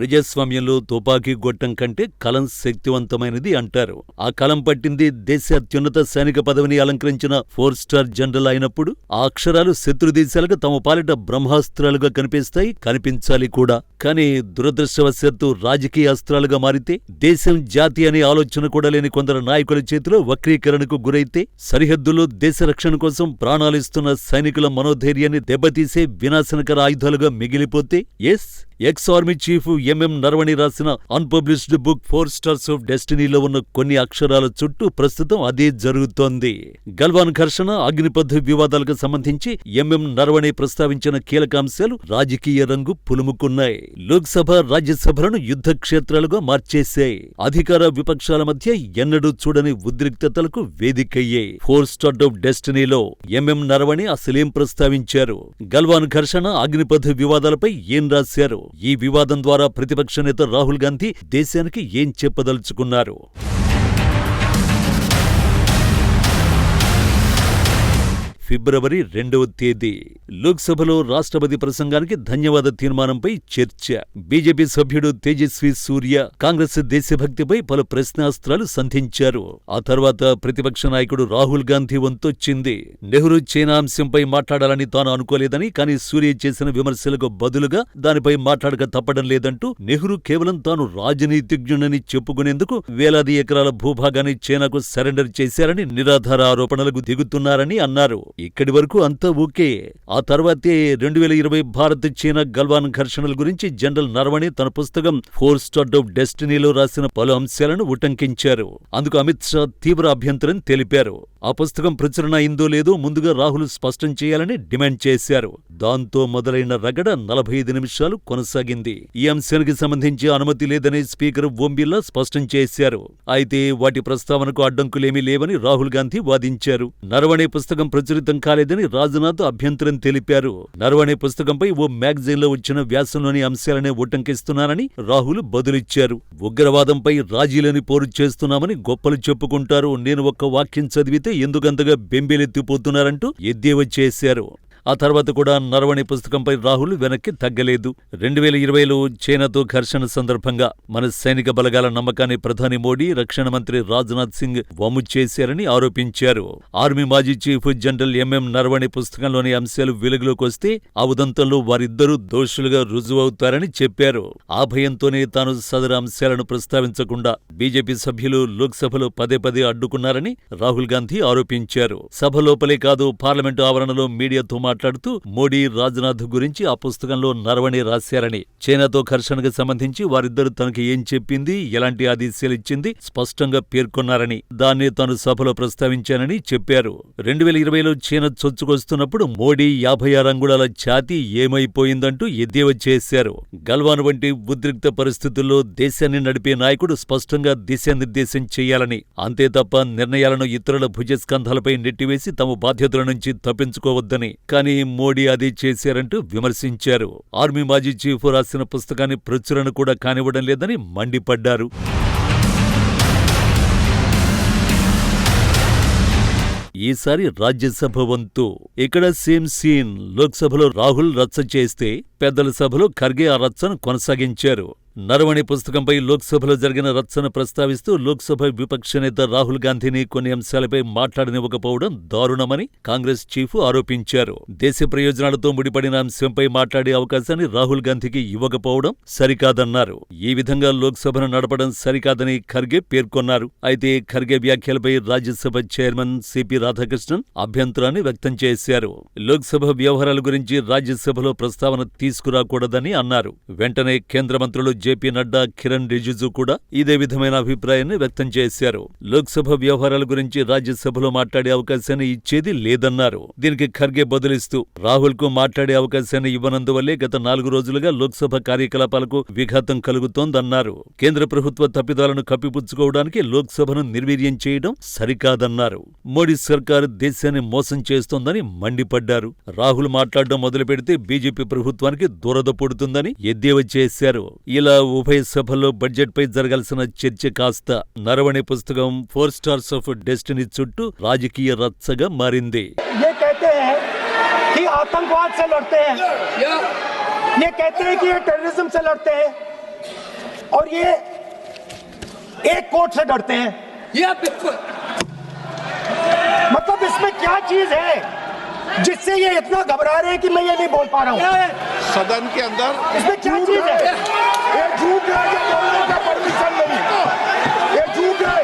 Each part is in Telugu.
ప్రజాస్వామ్యంలో తుపాకీ గొట్టం కంటే కలం శక్తివంతమైనది అంటారు. ఆ కలం పట్టింది దేశ అత్యున్నత సైనిక పదవిని అలంకరించిన 4 స్టార్ జనరల్ అయినప్పుడు ఆ అక్షరాలు శత్రు దేశాలకు తమ పాలిట బ్రహ్మాస్త్రాలుగా కనిపిస్తాయి, కనిపించాలి కూడా. కానీ దురదృష్టవశాత్తు రాజకీయ అస్త్రాలుగా మారితే, దేశం జాతి అనే ఆలోచన కూడా లేని కొందరు నాయకుల చేతిలో వక్రీకరణకు గురైతే, సరిహద్దుల్లో దేశ రక్షణ కోసం ప్రాణాలిస్తున్న సైనికుల మనోధైర్యాన్ని దెబ్బతీసే వినాశనకర ఆయుధాలుగా మిగిలిపోతే, ఎక్స్ ఆర్మీ చీఫ్ ఎంఎం నరవణి రాసిన అన్పబ్లిష్డ్ బుక్ 4 స్టార్స్ ఆఫ్ డెస్టినీలో ఉన్న కొన్ని అక్షరాల చుట్టూ ప్రస్తుతం అదే జరుగుతోంది. గల్వాన్ ఘర్షణ, అగ్నిపథ్ వివాదాలకు సంబంధించి ఎంఎం నరవణి ప్రస్తావించిన కీలక అంశాలు రాజకీయ రంగు పులుముకున్నాయి. లోక్సభ, రాజ్యసభలను యుద్ధ క్షేత్రాలుగా మార్చేశాయి. అధికార విపక్షాల మధ్య ఎన్నడూ చూడని ఉద్రిక్తతలకు వేదికయ్యాయి. 4 స్టార్ ఆఫ్ డెస్టినీలో ఎంఎం నరవణి అసలేం ప్రస్తావించారు? గల్వాన్ ఘర్షణ, అగ్నిపథ్ వివాదాలపై ఏం రాశారు? ఈ వివాదం ద్వారా ప్రతిపక్ష నేత రాహుల్ గాంధీ దేశానికి ఏం చెప్పదలుచుకున్నారు? ఫిబ్రవరి 2వ తేదీ లోక్సభలో రాష్ట్రపతి ప్రసంగానికి ధన్యవాద తీర్మానంపై చర్చ. బీజేపీ సభ్యుడు తేజస్వి సూర్య కాంగ్రెస్ దేశభక్తిపై పలు ప్రశ్నాస్త్రాలు సంధించారు. ఆ తర్వాత ప్రతిపక్ష నాయకుడు రాహుల్ గాంధీ వంతొచ్చింది. నెహ్రూ చైనా అంశంపై మాట్లాడాలని తాను అనుకోలేదని, కానీ సూర్య చేసిన విమర్శలకు బదులుగా దానిపై మాట్లాడక తప్పడం లేదంటూ నెహ్రూ కేవలం తాను రాజనీతిజ్ఞుడని చెప్పుకునేందుకు వేలాది ఎకరాల భూభాగాన్ని చైనాకు సరెండర్ చేశారని నిరాధార ఆరోపణలకు దిగుతున్నారని అన్నారు. ఇక్కడి వరకు అంతా ఓకే. ఆ తర్వాతే 2020 భారత్ చైనా గల్వాన్ ఘర్షణల గురించి జనరల్ నరవణి తన పుస్తకం 4 స్టార్ ఆఫ్ డెస్టినీలో రాసిన పలు అంశాలను ఉటంకించారు. అందుకు అమిత్ షా తీవ్ర అభ్యంతరం తెలిపారు. ఆ పుస్తకం ప్రచురణ అయిందో లేదో ముందుగా రాహుల్ స్పష్టం చేయాలని డిమాండ్ చేశారు. దాంతో మొదలైన రగడ 45 నిమిషాలు కొనసాగింది. ఈ అంశానికి సంబంధించి అనుమతి లేదని స్పీకర్ ఓం బిర్లా స్పష్టం చేశారు. అయితే వాటి ప్రస్తావనకు అడ్డంకులేమీ లేవని రాహుల్ గాంధీ వాదించారు. నరవణి పుస్తకం ప్రచురితం కాలేదని రాజ్నాథ్ అభ్యంతరం తెలిపారు. నరవణి పుస్తకంపై ఓ మ్యాగజైన్లో వచ్చిన వ్యాసంలోని అంశాలనే ఉటంకిస్తున్నారని రాహుల్ బదులిచ్చారు. ఉగ్రవాదంపై రాజీలేని పోరు చేస్తున్నామని గొప్పలు చెప్పుకుంటారు. నేను ఒక్క వాక్యం చదివితే ఎందుకంతగా బెంబేలెత్తిపోతున్నారంటూ ఎద్దేవా చేశారు. ఆ తర్వాత కూడా నరవణి పుస్తకంపై రాహుల్ వెనక్కి తగ్గలేదు. 2020లో చైనాతో ఘర్షణ సందర్భంగా మన సైనిక బలగాల నమ్మకాన్ని ప్రధాని మోడీ, రక్షణ మంత్రి రాజ్నాథ్ సింగ్ వమ్ము చేశారని ఆరోపించారు. ఆర్మీ మాజీ చీఫ్ జనరల్ ఎంఎం నరవణి పుస్తకంలోని అంశాలు వెలుగులోకి వస్తే ఆ ఉదంతంలో వారిద్దరూ దోషులుగా రుజువవుతారని చెప్పారు. ఆ భయంతోనే తాను సదరు అంశాలను ప్రస్తావించకుండా బీజేపీ సభ్యులు లోక్సభలో పదే అడ్డుకున్నారని రాహుల్ గాంధీ ఆరోపించారు. సభ లోపలే కాదు, పార్లమెంటు ఆవరణలో మీడియాతో మాట్లాడుతూ మోడీ, రాజ్నాథ్ గురించి ఆ పుస్తకంలో నరవణి రాశారని, చైనాతో ఘర్షణకు సంబంధించి వారిద్దరూ తనకి ఏం చెప్పింది, ఎలాంటి ఆదేశాలిచ్చింది స్పష్టంగా పేర్కొన్నారని, దాన్నే తాను సభలో ప్రస్తావించానని చెప్పారు. 2020లో చైనా చొచ్చుకొస్తున్నప్పుడు మోడీ 56 అంగుళాల ఛాతీ ఏమైపోయిందంటూ ఎద్దేవా చేశారు. గల్వాన్ వంటి ఉద్రిక్త పరిస్థితుల్లో దేశాన్ని నడిపే నాయకుడు స్పష్టంగా దిశానిర్దేశం చేయాలని, అంతే తప్ప నిర్ణయాలను ఇతరుల భుజస్కంధాలపై నెట్టివేసి తమ బాధ్యతల నుంచి తప్పించుకోవద్దని, కానీ మోడీ అదే చేశారంటూ విమర్శించారు. ఆర్మీ మాజీ చీఫ్ రాసిన పుస్తకాన్ని ప్రచురణ కూడా కానివ్వడం లేదని మండిపడ్డారు. ఈసారి రాజ్యసభ వంతు. ఇక్కడ సేమ్ సీన్. లోక్సభలో రాహుల్ రచ్చ చేస్తే పెద్దల సభలో ఖర్గే ఆ రచ్చను కొనసాగించారు. నరవణి పుస్తకంపై లోక్సభలో జరిగిన రచ్చను ప్రస్తావిస్తూ లోక్సభ విపక్ష నేత రాహుల్ గాంధీని కొన్ని అంశాలపై మాట్లాడనివ్వకపోవడం దారుణమని కాంగ్రెస్ చీఫ్ ఆరోపించారు. దేశ ప్రయోజనాలతో ముడిపడిన అంశంపై మాట్లాడే అవకాశాన్ని రాహుల్ గాంధీకి ఇవ్వకపోవడం సరికాదన్నారు. ఈ విధంగా లోక్సభను నడపడం సరికాదని ఖర్గే పేర్కొన్నారు. అయితే ఖర్గే వ్యాఖ్యలపై రాజ్యసభ చైర్మన్ సిపి రాధాకృష్ణన్ అభ్యంతరాన్ని వ్యక్తం చేశారు. లోక్సభ వ్యవహారాల గురించి రాజ్యసభలో ప్రస్తావన తీసుకురాకూడదని అన్నారు. వెంటనే కేంద్ర మంత్రులు జేపీ నడ్డా, కిరణ్ రిజిజు కూడా ఇదే విధమైన అభిప్రాయాన్ని వ్యక్తం చేశారు. లోక్సభ వ్యవహారాల గురించి రాజ్యసభలో మాట్లాడే అవకాశాన్ని ఇచ్చేది లేదన్నారు. దీనికి ఖర్గే బదులిస్తూ రాహుల్ కు మాట్లాడే అవకాశాన్ని ఇవ్వనందువల్లే గత 4 రోజులుగా లోక్సభ కార్యకలాపాలకు విఘాతం కలుగుతోందన్నారు. కేంద్ర ప్రభుత్వ తప్పిదాలను కప్పిపుచ్చుకోవడానికి లోక్సభను నిర్వీర్యం చేయడం సరికాదన్నారు. మోడీ సర్కారు దేశాన్ని మోసం చేస్తోందని మండిపడ్డారు. రాహుల్ మాట్లాడడం మొదలుపెడితే బీజేపీ ప్రభుత్వానికి దురద పుడుతుందని ఎద్దేవా చేశారు. ఇలా ఉభయ సభల్లో బడ్జెట్పై జరగాల్సిన చర్చ కాస్త నరవణి పుస్తకం 4 స్టార్స్ ఆఫ్ డెస్టినీ చుట్టూ రాజకీయ రచ్చగా మారింది. और ये एक कोर्ट से डरते हैं। ये बिल्कुल मतलब इसमें क्या चीज है जिससे ये इतना घबरा रहे हैं कि मैं ये नहीं बोल पा रहा हूँ? सदन के अंदर इसमें क्या चीज है? ये झूठ है, ये बोलने का परमिशन नहीं है, ये झूठ है।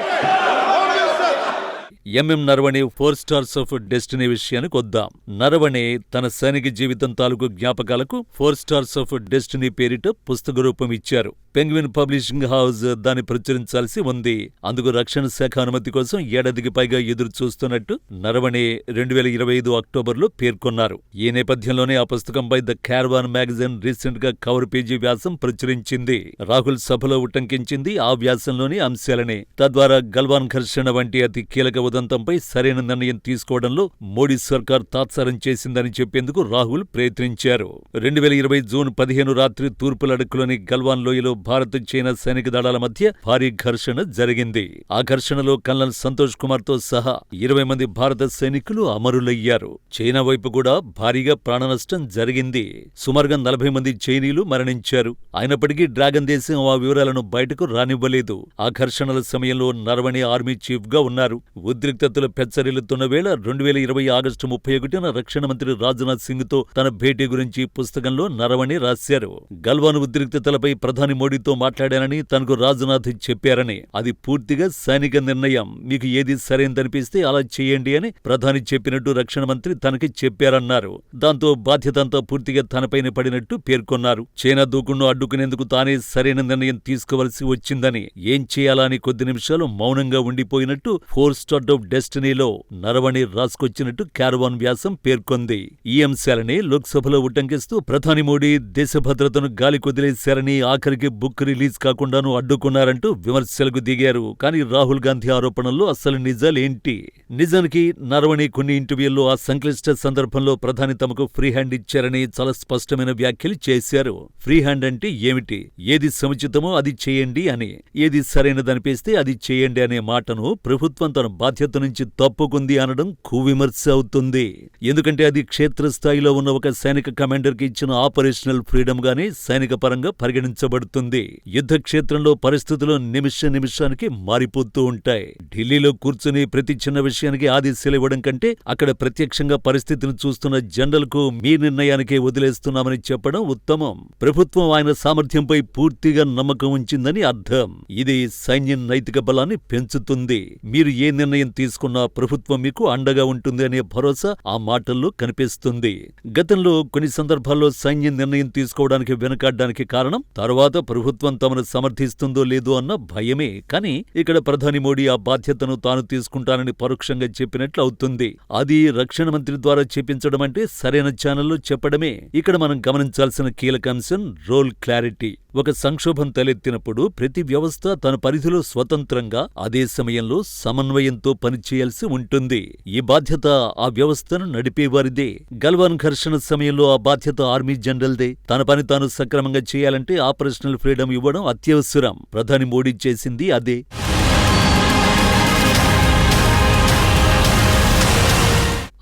MM Naravane 4 stars of destiny విషయానికి వద్దాం. నరవణే తన సైనిక జీవితం తాలూకు జ్ఞాపకాలకు 4 స్టార్స్ ఆఫ్ డెస్టినీ పేరిట పుస్తక రూపం ఇచ్చారు. పెంగ్విన్ పబ్లిషింగ్ హౌస్ దాన్ని ప్రచురించాల్సి ఉంది. అందుకు రక్షణ శాఖ అనుమతి కోసం ఏడాదికి పైగా ఎదురు చూస్తున్నట్టు నరవణే 2025 అక్టోబర్లో పేర్కొన్నారు. ఈ నేపథ్యంలోనే ఆ పుస్తకంపై ద క్యారవాన్ మ్యాగజైన్ రీసెంట్ గా కవర్ పేజీ వ్యాసం ప్రచురించింది. రాహుల్ సభలో ఉటంకించింది ఆ వ్యాసంలోని అంశాలనే. తద్వారా గల్వాన్ ఘర్షణ వంటి అతి కీలక ఉదంతంపై సరైన నిర్ణయం తీసుకోవడంలో మోడీ సర్కార్ తాత్సారం చేసిందని చెప్పేందుకు రాహుల్ ప్రయత్నించారు. 2020 జూన్ 15 రాత్రి తూర్పు లడఖ్లోని గల్వాన్ లోయలో భారత్ చైనా సైనిక దళాల మధ్య భారీ ఘర్షణ జరిగింది. ఆ ఘర్షణలో కల్నల్ సంతోష్ కుమార్ తో సహా 20 మంది భారత సైనికులు అమరులయ్యారు. చైనా వైపు కూడా భారీగా ప్రాణనష్టం జరిగింది. సుమారుగా 40 మంది చైనీయులు మరణించారు. అయినప్పటికీ డ్రాగన్ దేశం ఆ వివరాలను బయటకు రానివ్వలేదు. ఆ ఘర్షణల సమయంలో నరవణే ఆర్మీ చీఫ్ గా ఉన్నారు. ఉద్రిక్తతలు పెచ్చరిల్లుతున్న వేళ 2020 ఆగస్టు 31న రక్షణ మంత్రి రాజ్నాథ్ సింగ్ తో తన భేటీ గురించి పుస్తకంలో నరవణే రాశారు. గల్వాన్ ఉద్రిక్తతలపై ప్రధాని మోడీతో మాట్లాడానని తనకు రాజ్నాథ్ చెప్పారని, అది పూర్తిగా సైనిక నిర్ణయం, మీకు ఏది సరైనదనిపిస్తే అలా చేయండి అని ప్రధాని చెప్పినట్టు రక్షణ మంత్రి తనకి చెప్పారన్నారు. దాంతో బాధ్యతంతా పూర్తిగా తనపైన పడినట్టు పేర్కొన్నారు. చైనా దూకుడును అడ్డుకునేందుకు తానే సరైన నిర్ణయం తీసుకోవలసి వచ్చిందని, ఏం చేయాలా అని కొద్ది నిమిషాలు మౌనంగా ఉండిపోయినట్టు 4 స్టార్స్ ఆఫ్ డెస్టినీలో నరవణే రాసుకొచ్చినట్టు క్యారవాన్ వ్యాసం పేర్కొంది. ఈ అంశాలనే లోక్సభలో ఉటంకిస్తూ ప్రధాని మోడీ దేశ భద్రతను గాలి కొదిలేశారని, ఆఖరికి బుక్ రిలీజ్ కాకుండాను అడ్డుకున్నారంటూ విమర్శలకు దిగారు. కానీ రాహుల్ గాంధీ ఆరోపణల్లో అసలు నిజాలేంటి? నిజానికి నరవణే కొన్ని ఇంటర్వ్యూల్లో ఆ సంక్లిష్ట సందర్భంలో ప్రధాని తమకు ఫ్రీ హ్యాండ్ ఇచ్చారని చాలా స్పష్టమైన వ్యాఖ్యలు చేశారు. ఫ్రీ హ్యాండ్ అంటే ఏమిటి? ఏది సముచితమో అది చేయండి అని, ఏది సరైనదనిపిస్తే అది చేయండి అనే మాటను ప్రభుత్వం తన బాధ్యత నుంచి తప్పుకుంది అనడం కువిమర్శ అవుతుంది. ఎందుకంటే అది క్షేత్రస్థాయిలో ఉన్న ఒక సైనిక కమాండర్కి ఇచ్చిన ఆపరేషనల్ ఫ్రీడమ్ గానే సైనిక పరంగా పరిగణించబడుతుంది. యుద్ధ క్షేత్రంలో పరిస్థితులు నిమిషానికి మారిపోతూ ఉంటాయి. ఢిల్లీలో కూర్చుని ప్రతి చిన్న విషయానికి ఆదేశాలు ఇవ్వడం కంటే అక్కడ ప్రత్యక్షంగా పరిస్థితిని చూస్తున్న జనరల్ కు మీ నిర్ణయానికే వదిలేస్తున్నామని చెప్పడం ఉత్తమం. ప్రభుత్వం ఆయన సామర్థ్యంపై పూర్తిగా నమ్మకం ఉంచిందని అర్థం. ఇది సైన్యం నైతిక బలాన్ని పెంచుతుంది. మీరు ఏ నిర్ణయం తీసుకున్నా ప్రభుత్వం మీకు అండగా ఉంటుంది అనే భరోసా ఆ మాటల్లో కనిపిస్తుంది. గతంలో కొన్ని సందర్భాల్లో సైన్యం నిర్ణయం తీసుకోవడానికి వెనకాడడానికి కారణం తర్వాత ప్రభుత్వం తమను సమర్థిస్తుందో లేదో అన్న భయమే. కానీ ఇక్కడ ప్రధాని మోడీ ఆ బాధ్యతను తాను తీసుకుంటానని పరోక్షంగా చెప్పినట్లు అవుతుంది. అది రక్షణ మంత్రి ద్వారా చెప్పించడం అంటే సరైన ఛానల్లో చెప్పడమే. ఇక్కడ మనం గమనించాల్సిన కీలక అంశం రోల్ క్లారిటీ. ఒక సంక్షోభం తలెత్తినప్పుడు ప్రతి వ్యవస్థ తన పరిధిలో స్వతంత్రంగా అదే సమయంలో సమన్వయంతో పనిచేయాల్సి ఉంటుంది. ఈ బాధ్యత ఆ వ్యవస్థను నడిపేవారిదే. గల్వాన్ ఘర్షణ సమయంలో ఆ బాధ్యత ఆర్మీ జనరల్దే. తన పని తాను సక్రమంగా చేయాలంటే ఆపరేషనల్ ఫ్రీడమ్ ఇవ్వడం అత్యవసరం. ప్రధాని మోడీ చేసింది అదే.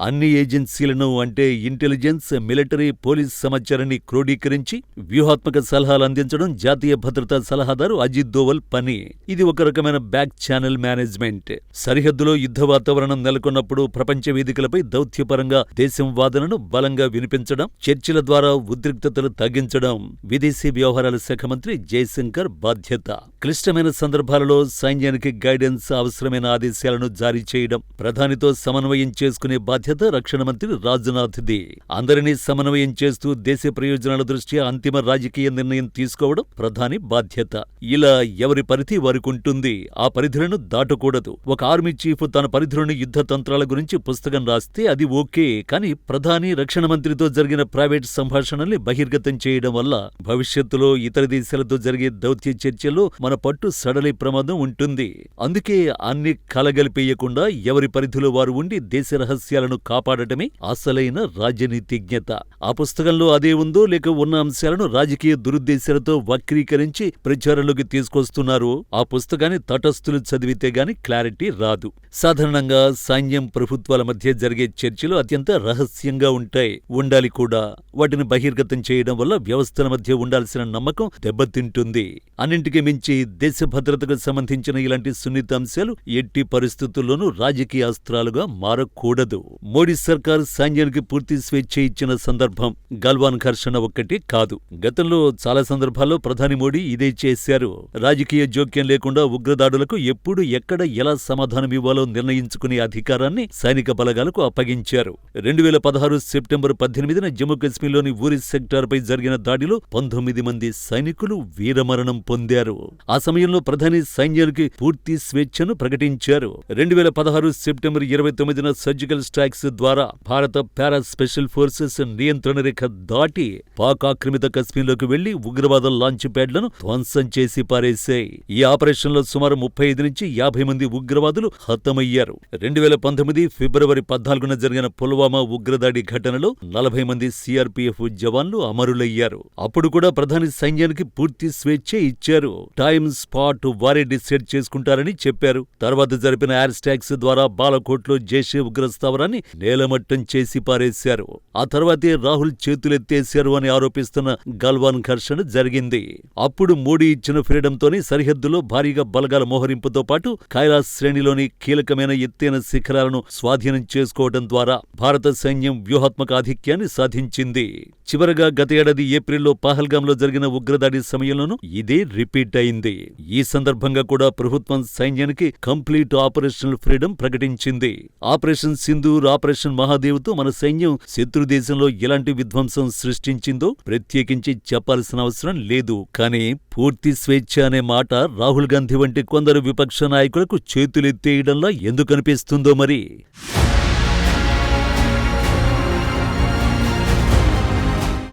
అన్ని ఏజెన్సీలను అంటే ఇంటెలిజెన్స్, మిలిటరీ, పోలీస్ సమాచారాన్ని క్రోడీకరించి వ్యూహాత్మక సలహాలు అందించడం జాతీయ భద్రతా సలహాదారు అజిత్ దోవల్ పని. ఇది ఒక రకమైన బ్యాక్ ఛానల్ మేనేజ్మెంట్. సరిహద్దులో యుద్ధ వాతావరణం నెలకొన్నప్పుడు ప్రపంచ వేదికలపై దౌత్యపరంగా దేశం వాదనను బలంగా వినిపించడం, చర్చల ద్వారా ఉద్రిక్తతలు తగ్గించడం విదేశీ వ్యవహారాల శాఖ మంత్రి జయశంకర్ బాధ్యత. క్లిష్టమైన సందర్భాలలో సైన్యానికి గైడెన్స్, అవసరమైన ఆదేశాలను జారీ చేయడం, ప్రధానితో సమన్వయం చేసుకునే బాధ్యత రక్షణ మంత్రి రాజ్నాథ్ది. అందరినీ సమన్వయం చేస్తూ దేశ ప్రయోజనాల దృష్ట్యా అంతిమ రాజకీయ నిర్ణయం తీసుకోవడం ప్రధాని బాధ్యత. ఇలా ఎవరి పరిధి వారికుంటుంది. ఆ పరిధులను దాటకూడదు. ఒక ఆర్మీ చీఫ్ తన పరిధిలోని యుద్ధ తంత్రాల గురించి పుస్తకం రాస్తే అది ఓకే. కానీ ప్రధాని రక్షణ మంత్రితో జరిగిన ప్రైవేట్ సంభాషణల్ని బహిర్గతం చేయడం వల్ల భవిష్యత్తులో ఇతర దేశాలతో జరిగే దౌత్య చర్చల్లో మన పట్టు సడలే ప్రమాదం ఉంటుంది. అందుకే అన్ని కలగలిపేయకుండా ఎవరి పరిధిలో వారు ఉండి దేశ రహస్యాలను కాపాడటమే అసలైన రాజనీతిజ్ఞత. ఆ పుస్తకంలో అదే ఉందో లేక ఉన్న అంశాలను రాజకీయ దురుద్దేశాలతో వక్రీకరించి ప్రచారంలోకి తీసుకొస్తున్నారు. ఆ పుస్తకాన్ని తటస్థులు చదివితే గాని క్లారిటీ రాదు. సాధారణంగా సైన్యం, ప్రభుత్వాల మధ్య జరిగే చర్చలు అత్యంత రహస్యంగా ఉంటాయి. ఉండాలి కూడా. వాటిని బహిర్గతం చేయడం వల్ల వ్యవస్థల మధ్య ఉండాల్సిన నమ్మకం దెబ్బతింటుంది. అన్నింటికీ మించి దేశ భద్రతకు సంబంధించిన ఇలాంటి సున్నిత అంశాలు ఎట్టి పరిస్థితుల్లోనూ రాజకీయ అస్త్రాలుగా మారకూడదు. మోడీ సర్కార్ సైన్యానికి పూర్తి స్వేచ్ఛ ఇచ్చిన సందర్భం గల్వాన్ ఘర్షణ ఒక్కటి కాదు. గతంలో చాలా సందర్భాల్లో ప్రధాని మోడీ ఇదే చేశారు. రాజకీయ జోక్యం లేకుండా ఉగ్రదాడులకు ఎప్పుడు, ఎక్కడ, ఎలా సమాధానమివ్వాలో నిర్ణయించుకునే అధికారాన్ని సైనిక బలగాలకు అప్పగించారు. 2016 సెప్టెంబర్ 18న జమ్మూ కశ్మీర్లోని ఊరి సెక్టార్పై జరిగిన దాడిలో 19 మంది సైనికులు వీరమరణం పొందారు. ఆ సమయంలో ప్రధాని సైన్యానికి పూర్తి స్వేచ్ఛను ప్రకటించారు. 2016 సెప్టెంబర్ 29న సర్జికల్ స్ట్రైక్స్ ద్వారా భారత పారా స్పెషల్ ఫోర్సెస్ నియంత్రణ రేఖ దాటి పాక్ ఆక్రమిత కశ్మీర్లోకి వెళ్లి ఉగ్రవాద లాంచ్ ప్యాడ్లను ధ్వంసం చేసి పారేశాయి. ఈ ఆపరేషన్లో సుమారు 35 నుంచి 50 మంది ఉగ్రవాదులు హతమయ్యారు. 2019 ఫిబ్రవరి 14న జరిగిన పుల్వామా ఉగ్రదాడి ఘటనలో 40 మంది సిఆర్పీఎఫ్ జవాన్లు అమరులయ్యారు. అప్పుడు కూడా ప్రధాని సైన్యానికి పూర్తి స్వేచ్ఛ ఇచ్చారు. టైం, స్పాట్ వారే డిసైడ్ చేసుకుంటారని చెప్పారు. తర్వాత జరిపిన ఎయిర్ స్ట్రైక్స్ ద్వారా బాలకోట్లో జైషే ఉగ్రస్థావరాన్ని నేలమట్టం చేసి పారేశారు. ఆ తర్వాతే రాహుల్ చేతులెత్తేశారు అని ఆరోపిస్తున్న గల్వాన్ ఘర్షణ జరిగింది. అప్పుడు మోడీ ఇచ్చిన ఫ్రీడంతోనే సరిహద్దులో భారీగా బలగాల మోహరింపుతో పాటు కైలాస్ శ్రేణిలోని కీలకమైన ఎత్తైన శిఖరాలను స్వాధీనం చేసుకోవడం ద్వారా భారత సైన్యం వ్యూహాత్మక ఆధిక్యాన్ని సాధించింది. చివరగా గత ఏడాది ఏప్రిల్లో పహల్గాంలో జరిగిన ఉగ్రదాడి సమయంలోనూ ఇదే రిపీట్ అయింది. ఈ సందర్భంగా కూడా ప్రభుత్వం సైన్యానికి కంప్లీట్ ఆపరేషనల్ ఫ్రీడమ్ ప్రకటించింది. ఆపరేషన్ సింధూర్, ఆపరేషన్ మహాదేవ్తో మన సైన్యం శత్రు దేశంలో ఎలాంటి విధ్వంసం సృష్టించిందో ప్రత్యేకించి చెప్పాల్సిన అవసరం లేదు. కానీ పూర్తి స్వేచ్ఛ అనే మాట రాహుల్ గాంధీ వంటి కొందరు విపక్ష నాయకులకు చేతులెత్తేయడంలా ఎందుకనిపిస్తుందో మరి.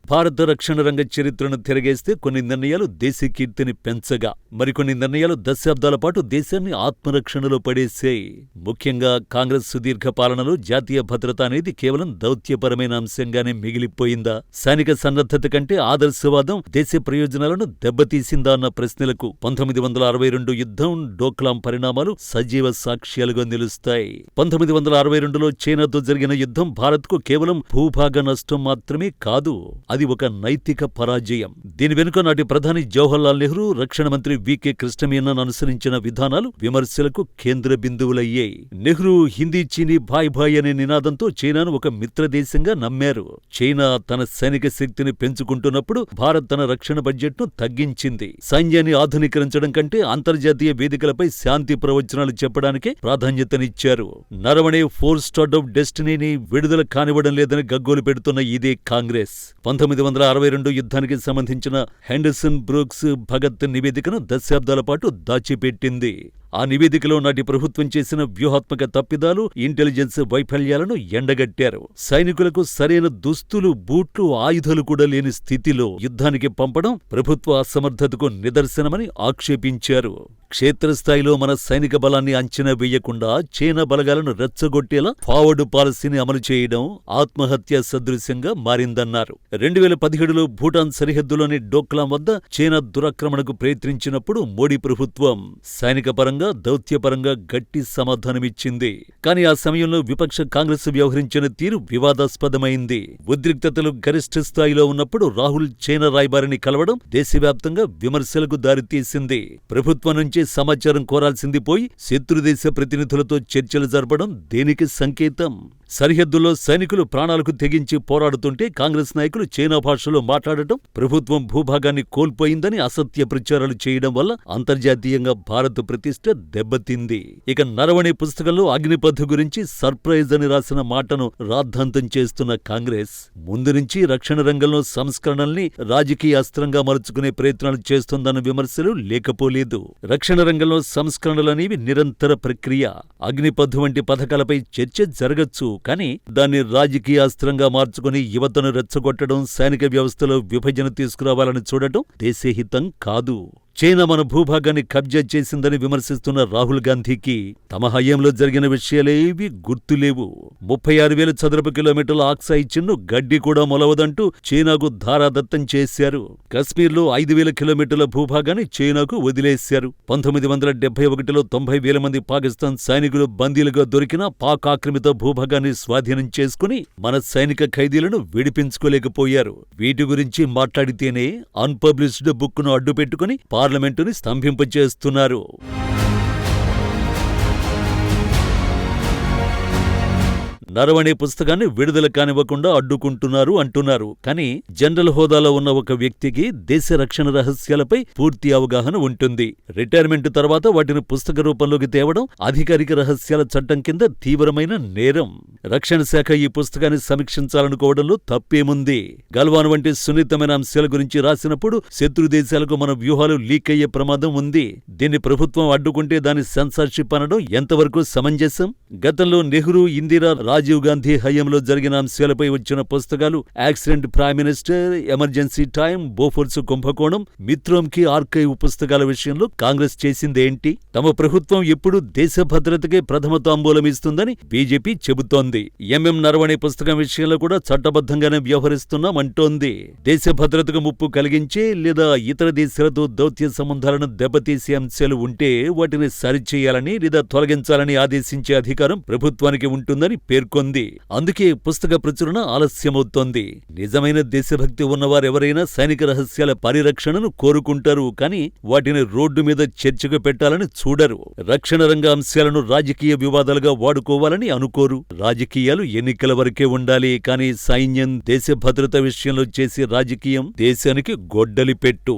భారత రక్షణ రంగ చరిత్రను తిరగేస్తే కొన్ని నిర్ణయాలు దేశ కీర్తిని పెంచగా, మరికొన్ని నిర్ణయాలు దశాబ్దాల పాటు దేశాన్ని ఆత్మరక్షణలో పడేశాయి. ముఖ్యంగా కాంగ్రెస్ సుదీర్ఘ పాలనలో జాతీయ భద్రత అనేది కేవలం దౌత్యపరమైన అంశంగానే మిగిలిపోయిందా? సైనిక సన్నద్ధత కంటే ఆదర్శవాదం దేశ ప్రయోజనాలను దెబ్బతీసిందా అన్న ప్రశ్నలకు 1962 యుద్ధం, డోక్లాం పరిణామాలు సజీవ సాక్ష్యాలుగా నిలుస్తాయి. 1962లో చైనాతో జరిగిన యుద్ధం భారత్కు కేవలం భూభాగ నష్టం మాత్రమే కాదు, అది ఒక నైతిక పరాజయం. దీని వెనుక నాటి ప్రధాని జవహర్లాల్ నెహ్రూ, రక్షణ మంత్రి వికే కృష్ణమేనన్ అనుసరించిన విధానాలు విమర్శలకు కేంద్ర బిందువులయ్యాయి. నెహ్రూ హిందీ చీనీ భాయ్ భాయ్ అనే నినాదంతో చైనాను ఒక మిత్రదేశంగా నమ్మారు. చైనా తన సైనిక శక్తిని పెంచుకుంటున్నప్పుడు భారత్ తన రక్షణ బడ్జెట్ను తగ్గించింది. సైన్యాన్ని ఆధునీకరించడం కంటే అంతర్జాతీయ వేదికలపై శాంతి ప్రవచనాలు చెప్పడానికే ప్రాధాన్యతనిచ్చారు. నరవణే 4 స్టార్ట్ ఆఫ్ డెస్టినీని విడుదల కానివ్వడం లేదని గగ్గోలు పెడుతున్న ఇదే కాంగ్రెస్ 1962 యుద్ధానికి సంబంధించిన హెండర్సన్ బ్రూక్స్ భగత్ నివేదికను దశాబ్దాల పాటు దాచిపెట్టింది. ఆ నివేదికలో నాటి ప్రభుత్వం చేసిన వ్యూహాత్మక తప్పిదాలు, ఇంటెలిజెన్స్ వైఫల్యాలను ఎండగట్టారు. సైనికులకు సరైన దుస్తులు, బూట్లు, ఆయుధాలు కూడా లేని స్థితిలో యుద్ధానికి పంపడం ప్రభుత్వ అసమర్థతకు నిదర్శనమని ఆక్షేపించారు. క్షేత్రస్థాయిలో మన సైనిక బలాన్ని అంచనా వేయకుండా చైనా బలగాలను రెచ్చగొట్టేలా ఫార్వర్డ్ పాలసీని అమలు చేయడం ఆత్మహత్య సదృశ్యంగా మారిందన్నారు. 2017లో భూటాన్ సరిహద్దులోని డోక్లాం వద్ద చైనా దురాక్రమణకు ప్రయత్నించినప్పుడు మోడీ ప్రభుత్వం సైనిక పరంగా, దౌత్యపరంగా గట్టి సమాధానమిచ్చింది. కానీ ఆ సమయంలో విపక్ష కాంగ్రెస్ వ్యవహరించిన తీరు వివాదాస్పదమైంది. ఉద్రిక్తతలు గరిష్ఠ స్థాయిలో ఉన్నప్పుడు రాహుల్ చైనా రాయబారిని కలవడం దేశవ్యాప్తంగా విమర్శలకు దారితీసింది. ప్రభుత్వం నుంచి సమాచారం కోరాల్సింది పోయి శత్రుదేశ ప్రతినిధులతో చర్చలు జరపడం దేనికి సంకేతం? సరిహద్దుల్లో సైనికులు ప్రాణాలకు తెగించి పోరాడుతుంటే కాంగ్రెస్ నాయకులు చైనా భాషలో మాట్లాడటం, ప్రభుత్వం భూభాగాన్ని కోల్పోయిందని అసత్య ప్రచారాలు చేయడం వల్ల అంతర్జాతీయంగా భారత్ ప్రతిష్ట దెబ్బతింది. ఇక నరవణే పుస్తకంలో అగ్నిపథ్ గురించి సర్ప్రైజ్ అని రాసిన మాటను రాద్ధాంతం చేస్తున్న కాంగ్రెస్ ముందు నుంచి రక్షణ రంగంలో సంస్కరణల్ని రాజకీయ అస్త్రంగా మలుచుకునే ప్రయత్నాలు చేస్తోందన్న విమర్శలు లేకపోలేదు. రక్షణ రంగంలో సంస్కరణలనేవి నిరంతర ప్రక్రియ. అగ్నిపథ్ వంటి పథకాలపై చర్చ జరగచ్చు, కానీ దాన్ని రాజకీయ అస్త్రంగా మార్చుకుని యువతను రెచ్చగొట్టడం, సైనిక వ్యవస్థలో విభజన తీసుకురావాలని చూడటం దేశహితం కాదు. చైనా మన భూభాగాన్ని కబ్జా చేసిందని విమర్శిస్తున్న రాహుల్ గాంధీకి తమ హయాంలో జరిగిన విషయాలేవీ గుర్తులేవు. 36,000 చదరపు కిలోమీటర్ల ఆక్సాయి చిన్ను గడ్డి కూడా మొలవదంటూ చైనాకు ధారాదత్తం చేశారు. కశ్మీర్లో 5,000 కిలోమీటర్ల భూభాగాన్ని చైనాకు వదిలేశారు. 1971లో 90,000 మంది పాకిస్తాన్ సైనికులు బందీలుగా దొరికిన పాక్ ఆక్రమిత భూభాగాన్ని స్వాధీనం చేసుకుని మన సైనిక ఖైదీలను విడిపించుకోలేకపోయారు. వీటి గురించి మాట్లాడితేనే అన్పబ్లిష్డ్ బుక్ను అడ్డుపెట్టుకుని పార్లమెంటుని స్తంభింపచేస్తున్నారు. నరవణే పుస్తకాన్ని విడుదల కానివ్వకుండా అడ్డుకుంటున్నారు అంటున్నారు. కానీ జనరల్ హోదాలో ఉన్న ఒక వ్యక్తికి దేశ రక్షణ రహస్యాలపై పూర్తి అవగాహన ఉంటుంది. రిటైర్మెంట్ తర్వాత వాటిని పుస్తక రూపంలోకి తేవడం అధికారిక రహస్యాల చట్టం కింద తీవ్రమైన నేరం. రక్షణ శాఖ ఈ పుస్తకాన్ని సమీక్షించాలనుకోవడంలో తప్పేముంది? గల్వాన్ వంటి సున్నితమైన అంశాల గురించి రాసినప్పుడు శత్రు దేశాలకు మన వ్యూహాలు లీక్ అయ్యే ప్రమాదం ఉంది. దీన్ని ప్రభుత్వం అడ్డుకుంటే దాని సెన్సార్షిప్ అనడం ఎంతవరకు సమంజసం? గతంలో నెహ్రూ, ఇందిరా, రాజీవ్ గాంధీ హయాంలో జరిగిన అంశాలపై వచ్చిన పుస్తకాలు accident prime minister, emergency time, Bofors కుంభకోణం, మిత్రోంకి ఆర్కైవ్ పుస్తకాల విషయంలో కాంగ్రెస్ చేసిందేంటి? తమ ప్రభుత్వం ఎప్పుడు దేశ భద్రతకే ప్రథమ తాంబూలం ఇస్తుందని బీజేపీ చెబుతోంది. ఎంఎం నరవణే పుస్తకం విషయంలో కూడా చట్టబద్ధంగానే వ్యవహరిస్తున్నాం అంటోంది. దేశ భద్రతకు ముప్పు కలిగించే లేదా ఇతర దేశాలతో దౌత్య సంబంధాలను దెబ్బతీసే అంశాలు ఉంటే వాటిని సరిచేయాలని లేదా తొలగించాలని ఆదేశించే అధికారం ప్రభుత్వానికి ఉంటుందని పేర్కొంది. అందుకే పుస్తక ప్రచురణ ఆలస్యమవుతోంది. నిజమైన దేశభక్తి ఉన్నవారెవరైనా సైనిక రహస్యాల పరిరక్షణను కోరుకుంటారు, కానీ వాటిని రోడ్డు మీద చర్చకు పెట్టాలని చూడరు. రక్షణ రంగ అంశాలను రాజకీయ వివాదాలుగా వాడుకోవాలని అనుకోరు. రాజకీయాలు ఎన్నికల వరకే ఉండాలి, కానీ సైన్యం, దేశ భద్రత విషయంలో చేసే రాజకీయం దేశానికి గొడ్డలి పెట్టు.